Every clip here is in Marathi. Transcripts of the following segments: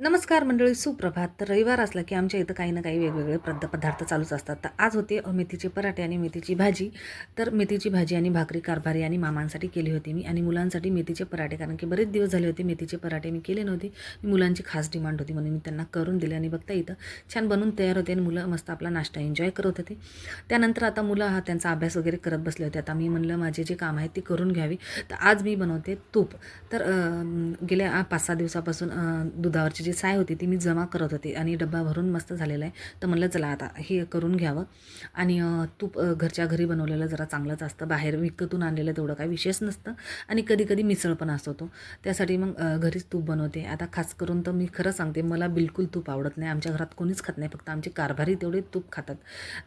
नमस्कार मंडळी, सुप्रभात. तर रविवार असला की आमच्या इथं काही ना काही वेगवेगळे पदार्थ चालूच असतात. तर आज होते मेथीचे पराठे आणि मेथीची भाजी. तर मेथीची भाजी आणि भाकरी कारभारी आणि मामांसाठी केली होती मी, आणि मुलांसाठी मेथीचे पराठे, कारण की बरेच दिवस झाले होते मेथीचे पराठे मी केले नव्हते. मुलांची खास डिमांड होती म्हणून मी त्यांना करून दिले, आणि बघता इथं छान बनून तयार होते आणि मुलं मस्त आपला नाश्ता एन्जॉय करत होते. त्यानंतर आता मुलं त्यांचा अभ्यास वगैरे करत बसले होते. आता मी म्हणलं माझे जे काम आहे ते करून घ्यावी. तर आज मी बनवते तूप. तर गेल्या 5-6 दिवसापासून दुधावरची जी साय होती ती मी जमा करत होते, आणि डब्बा भरून मस्त झालेला आहे. तर म्हणलं चला आता हे करून घ्यावं. आणि तूप घरच्या घरी बनवलेलं जरा चांगलंच असतं. बाहेर विकतून आणलेलं तेवढं काही विशेष नसतं, आणि कधी कधी मिसळ पण असतो तो. त्यासाठी मग घरीच तूप बनवते. आता खास करून तर मी खरं सांगते, मला बिलकुल तूप आवडत नाही. आमच्या घरात कोणीच खात नाही, फक्त आमचे कारभारी तेवढे तूप खातात.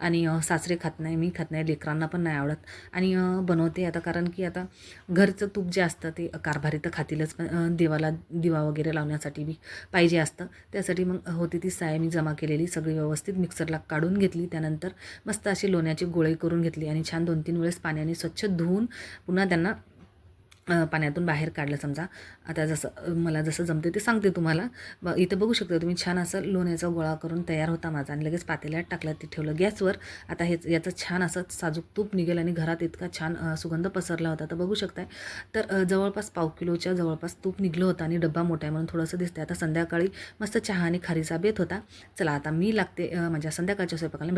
आणि सासरे खात नाही, मी खात नाही, लेकरांना पण नाही आवडत. आणि बनवते आता, कारण की आता घरचं तूप जे असतं ते कारभारी तर खातीलच, पण देवाला दिवा वगैरे लावण्यासाठी बी पाहिजे असतं. त्यासाठी मग होती ती साय मी जमा केलेली सगळी व्यवस्थित मिक्सरला काढून घेतली. त्यानंतर मस्त अशी लोण्याची गोळी करून घेतली, आणि छान 2-3 वेळेस पाण्याने स्वच्छ धुवून पुन्हा त्यांना पाण्यातून बाहेर काढलं समजा. आता मला जसं जमते ते सांगते तुम्हाला. इथं बघू शकता तुम्ही, छान असं लोण्याचा गोळा करून तयार होता माझा, आणि लगेच पातेल्यात टाकला, ते ठेवलं गॅसवर. आता याचं छान असं साजूक तूप निघेल, आणि घरात इतका छान सुगंध पसरला होता. तर बघू शकताय. तर जवळपास 1/2 किलोच्या जवळपास तूप निघलं होतं, आणि डब्बा मोठा आहे म्हणून थोडंसं दिसतंय. आता संध्याकाळी मस्त चहा आणि खारीचा बेत होता. चला आता मी लागते माझ्या संध्याकाळच्या स्वयंपाकाला.